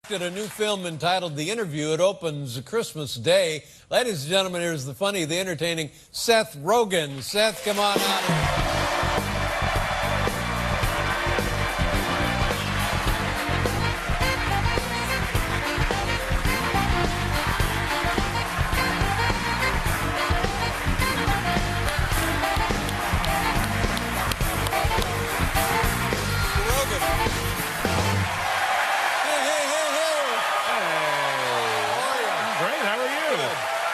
At a new film entitled The Interview. It opens Christmas Day. Ladies and gentlemen, here's the funny, the entertaining Seth Rogen. Seth, come on out.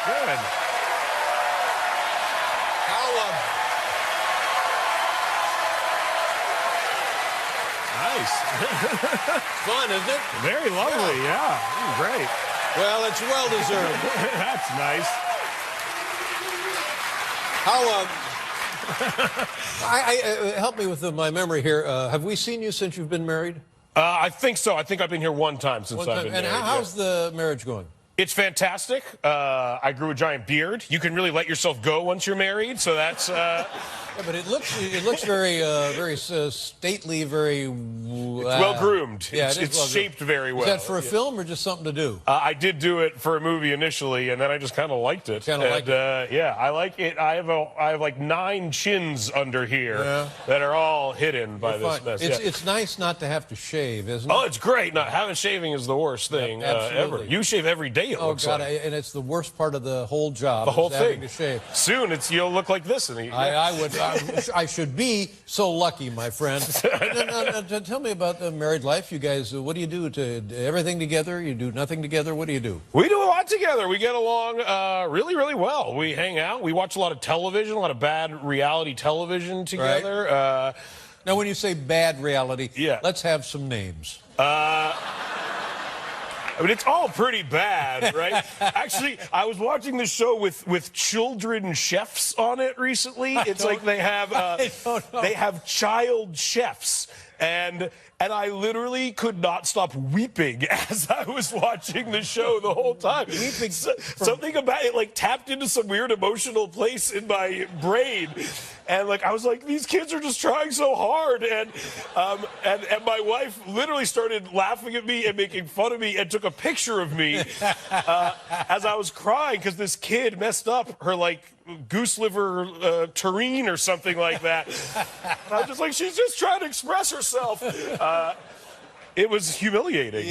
Good. Nice. Fun, isn't it? Very lovely, yeah. Great. Well, it's well deserved. That's nice. Help me with my memory here. Have we seen you since you've been married? I think so. I think I've been here one time since I've been married. And how's the marriage going? It's fantastic. I grew a giant beard. You can really let yourself go once you're married, so that's... Yeah, but it looks very stately, very... well groomed. Yeah, it's shaped very well. Is that for a film or just something to do? I did do it for a movie initially, and then I just kind of liked it. Yeah, I like it. I have like 9 chins under here that are all hidden by this mess. It's nice not to have to shave, isn't it? Oh, it's great. Not having shaving is the worst thing ever. You shave every day. It looks like. And it's the worst part of the whole job. The whole thing. Having to shave. Soon you'll look like this. I should be so lucky, my friend. Tell me about the married life. You guys, what do you do? Everything together? You do nothing together? What do you do? We do a lot together. We get along really, really well. We hang out. We watch a lot of television, a lot of bad reality television together. Right. Now, when you say bad reality, let's have some names. I mean, it's all pretty bad, right? Actually, I was watching this show with children chefs on it recently. It's like they have child chefs, and I literally could not stop weeping as I was watching the show the whole time. Weeping. Something about it like tapped into some weird emotional place in my brain. And like I was like, these kids are just trying so hard, and my wife literally started laughing at me and making fun of me and took a picture of me as I was crying because this kid messed up her like goose liver terrine or something like that. And I was just like, she's just trying to express herself. It was humiliating.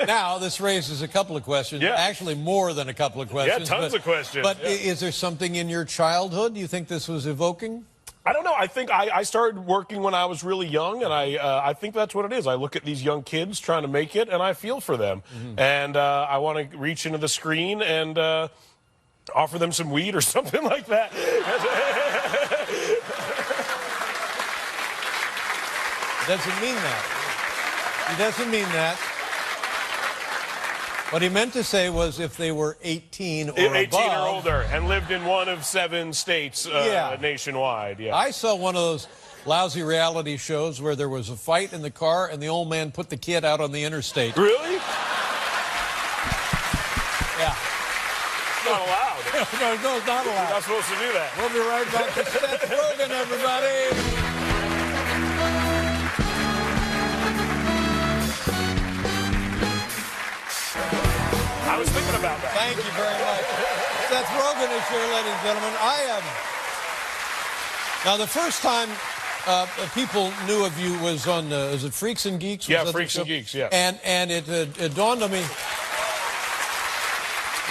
Now, this raises a couple of questions. Actually, more than a couple of questions. Yeah, tons of questions. But is there something in your childhood you think this was evoking? I don't know. I think I started working when I was really young, and I think that's what it is. I look at these young kids trying to make it, and I feel for them. And I want to reach into the screen and offer them some weed or something like that. Doesn't mean that. He doesn't mean that. What he meant to say was if they were 18 or 18 above, or older and lived in one of 7 states nationwide. I saw one of those lousy reality shows where there was a fight in the car and the old man put the kid out on the interstate. Really? Yeah. Not allowed. No, it's not allowed. You're not supposed to do that. We'll be right back to Seth Rogen, everybody. I was thinking about that. Thank you very much. Seth Rogen is here, ladies and gentlemen. Now, the first time people knew of you was on, is it Freaks and Geeks? Freaks and Geeks, And it dawned on me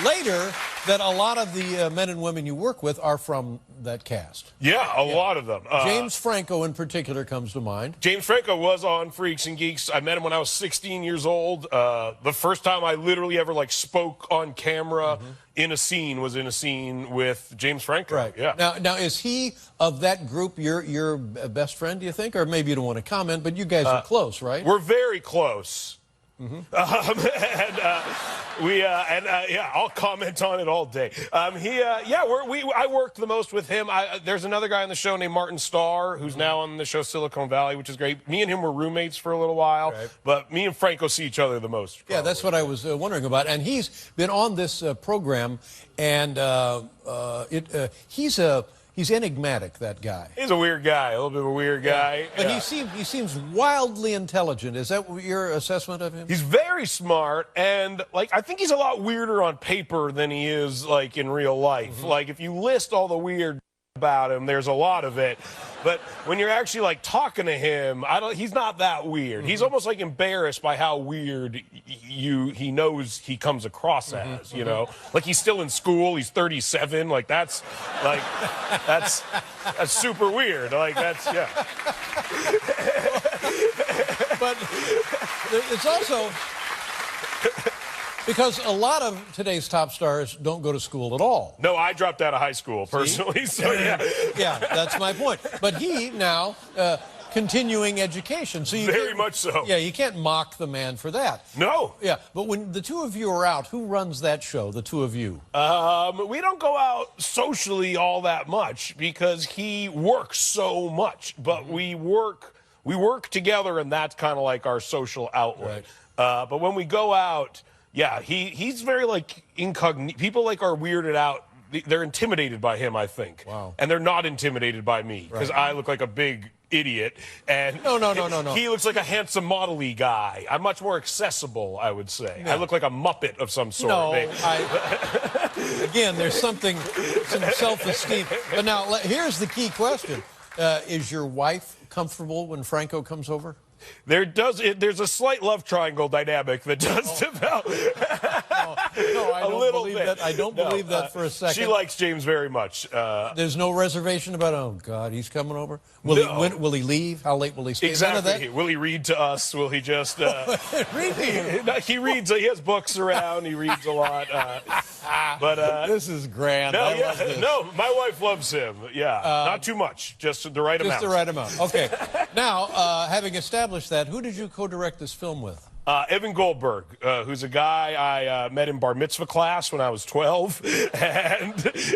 later that a lot of the men and women you work with are from that cast. Yeah, a lot of them. James Franco, in particular, comes to mind. James Franco was on Freaks and Geeks. I met him when I was 16 years old. The first time I literally ever like spoke on camera in a scene was in a scene with James Franco. Right. Yeah. Now, is he of that group your best friend? Do you think, or maybe you don't want to comment, but you guys are close, right? We're very close. I'll comment on it all day. I worked the most with him. There's another guy on the show named Martin Starr, who's now on the show Silicon Valley, which is great. Me and him were roommates for a little while, but me and Franco see each other the most. Probably. Yeah, that's what I was wondering about. And he's been on this program, and he's enigmatic, that guy. He's a weird guy, a little bit of a weird guy. But he seems wildly intelligent. Is that your assessment of him? He's very smart, and like I think he's a lot weirder on paper than he is like in real life. Like if you list all the weird about him, there's a lot of it. But when you're actually like talking to him, he's not that weird. He's almost like embarrassed by how weird he knows he comes across as, you know? Like he's still in school, he's 37, that's super weird. Like that's But it's also because a lot of today's top stars don't go to school at all. No, I dropped out of high school personally, so yeah, that's my point. But he now continuing education, so very much so. Yeah, you can't mock the man for that. No. Yeah, but when the two of you are out, who runs that show? The two of you? We don't go out socially all that much because he works so much, but we work together, and that's kind of like our social outlet. Right. But when we go out, yeah, he's very like incognito. People like are weirded out. They're intimidated by him, I think. Wow. And they're not intimidated by me because I look like a big idiot, and no. he looks like a handsome model-y guy. I'm much more accessible, I would say. No. I look like a Muppet of some sort. No, again, there's some self-esteem. But now, here's the key question. Is your wife comfortable when Franco comes over? There's a slight love triangle dynamic that does develop. No, I don't believe that. I don't believe that for a second. She likes James very much. There's no reservation about, oh, God, he's coming over? Will he leave? How late will he stay? Exactly. Will he read to us? Will he just... read to you? No, he reads. He has books around. He reads a lot. This is grand. No, my wife loves him. Yeah, not too much. Just the right amount. Just the right amount. Okay. Now, having established that, who did you co-direct this film with? Evan Goldberg, who's a guy I met in bar mitzvah class when I was 12,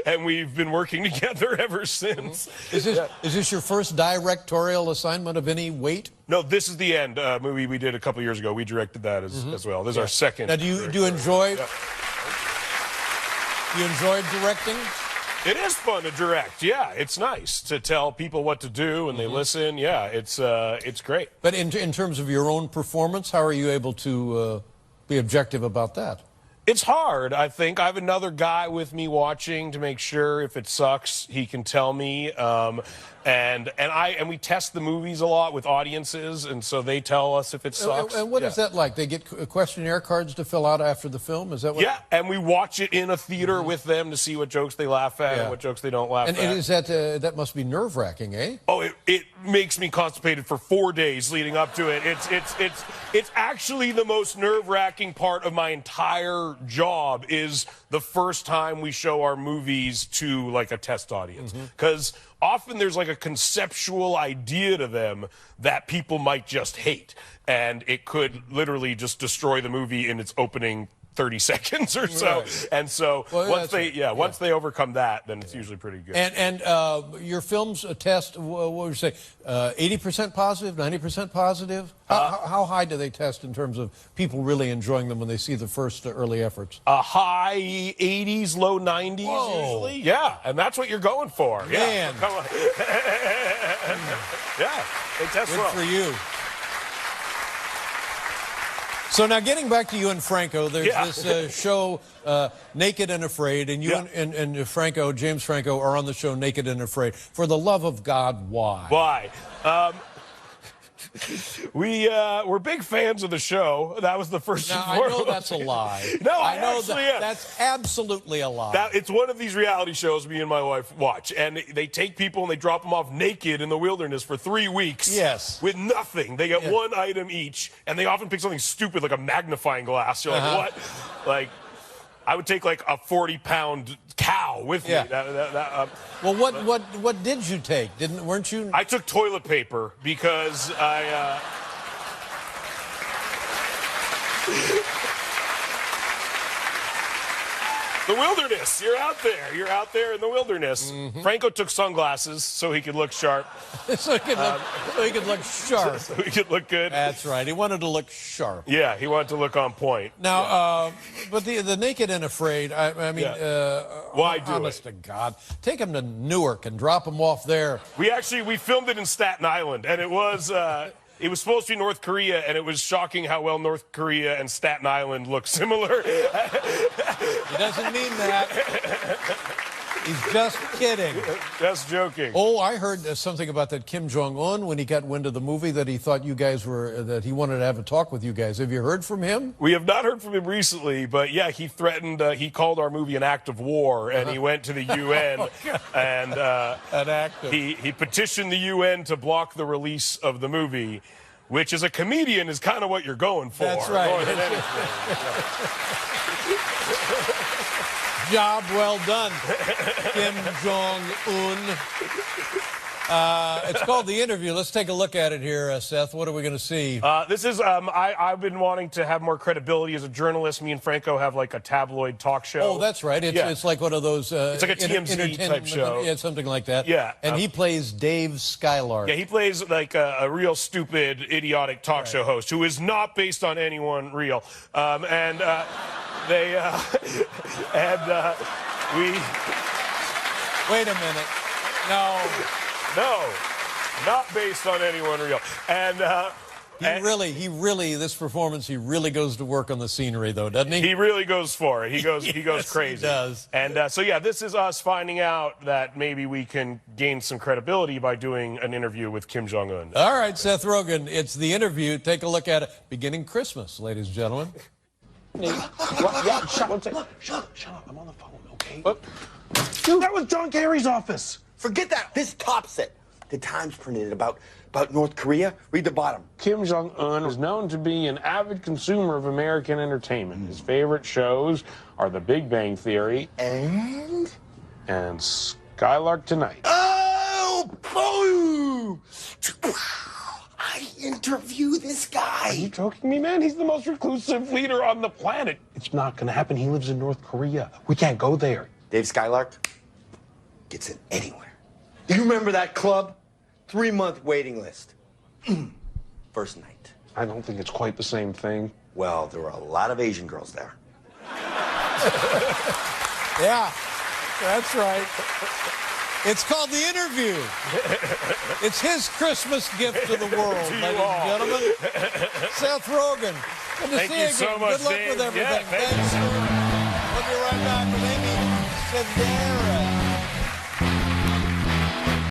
and we've been working together ever since. Is this your first directorial assignment of any weight? No, this is the end movie we did a couple years ago. We directed that as well. This is our second. Now, do you enjoy? You enjoyed directing? It is fun to direct. Yeah, it's nice to tell people what to do and they listen. Yeah, it's great. But in terms of your own performance, how are you able to be objective about that? It's hard, I think. I have another guy with me watching to make sure if it sucks, he can tell me. And we test the movies a lot with audiences, and so they tell us if it sucks. And what is that like? They get questionnaire cards to fill out after the film? Is that what? Yeah, and we watch it in a theater with them to see what jokes they laugh at and what jokes they don't laugh at. And is that must be nerve-wracking, eh? Oh, it makes me constipated for 4 days leading up to it. It's actually the most nerve-wracking part of my entire job is the first time we show our movies to like a test audience, because often there's like a conceptual idea to them that people might just hate, and it could literally just destroy the movie in its opening 30 seconds or so. Right. And so once they overcome that, then it's usually pretty good. And your films test, what would you say, 80% positive, 90% positive? How high do they test in terms of people really enjoying them when they see the first early efforts? High 80s, low 90s usually. Yeah, and that's what you're going for. Man. Yeah, come on. Yeah, they test Good well. for you. So now getting back to you and Franco, there's this show, Naked and Afraid, and you and Franco, James Franco, are on the show Naked and Afraid. For the love of God, why? Why? We're big fans of the show. That was the first. Now, I know that's a lie. No, I know that that's absolutely a lie. It's one of these reality shows me and my wife watch, and they take people and they drop them off naked in the wilderness for 3 weeks. Yes. With nothing. They get one item each, and they often pick something stupid like a magnifying glass. You're like, what? Like, I would take like a 40-pound cow with me. Well, what did you take? Weren't you? I took toilet paper because I. The wilderness. You're out there. You're out there in the wilderness. Franco took sunglasses so he could look sharp. so he could look sharp. So he could look good. That's right. He wanted to look sharp. Yeah, he wanted to look on point. Now, but the Naked and Afraid, I mean, why do honest to God, take him to Newark and drop him off there. We filmed it in Staten Island, and it was supposed to be North Korea, and it was shocking how well North Korea and Staten Island look similar. He doesn't mean that. He's just kidding. Just joking. Oh, I heard something about that Kim Jong-un when he got wind of the movie that he thought you guys were, that he wanted to have a talk with you guys. Have you heard from him? We have not heard from him recently, but yeah, he threatened, he called our movie an act of war, and he went to the UN, and an act of... he petitioned the UN to block the release of the movie, which as a comedian is kind of what you're going for. That's right. Going at anything. Job well done, Kim Jong-un. It's called The Interview. Let's take a look at it here, Seth. What are we going to see? This is, I've been wanting to have more credibility as a journalist. Me and Franco have like a tabloid talk show. Oh, that's right. It's like one of those... it's like a TMZ type show. Yeah, something like that. Yeah. And he plays Dave Skylark. Yeah, he plays like a real stupid, idiotic talk show host who is not based on anyone real. We... Wait a minute. No, not based on anyone real. And he really, this performance, he really goes to work on the scenery, though, doesn't he? He really goes for it. He goes Yes, crazy. He does. And so yeah, this is us finding out that maybe we can gain some credibility by doing an interview with Kim Jong-un. All right, Seth Rogen, it's The Interview. Take a look at it. Beginning Christmas, ladies and gentlemen. Yeah, shut up. I'm on the phone, okay? What? Dude, that was John Kerry's office. Forget that. This tops it. The Times printed it about North Korea. Read the bottom. Kim Jong-un is known to be an avid consumer of American entertainment. His favorite shows are The Big Bang Theory And Skylark Tonight. Oh, boom! I interview this guy. Are you joking me, man? He's the most reclusive leader on the planet. It's not going to happen. He lives in North Korea. We can't go there. Dave Skylark gets in anywhere. Do you remember that club? 3-month waiting list. First night. I don't think it's quite the same thing. Well, there were a lot of Asian girls there. Yeah, that's right. It's called The Interview. It's his Christmas gift to the world, ladies and gentlemen. Seth Rogen. Good to Thank see you you so again. much, Good luck Dave. with everything. Yeah, thank you. We'll be right back with Amy Sedaris.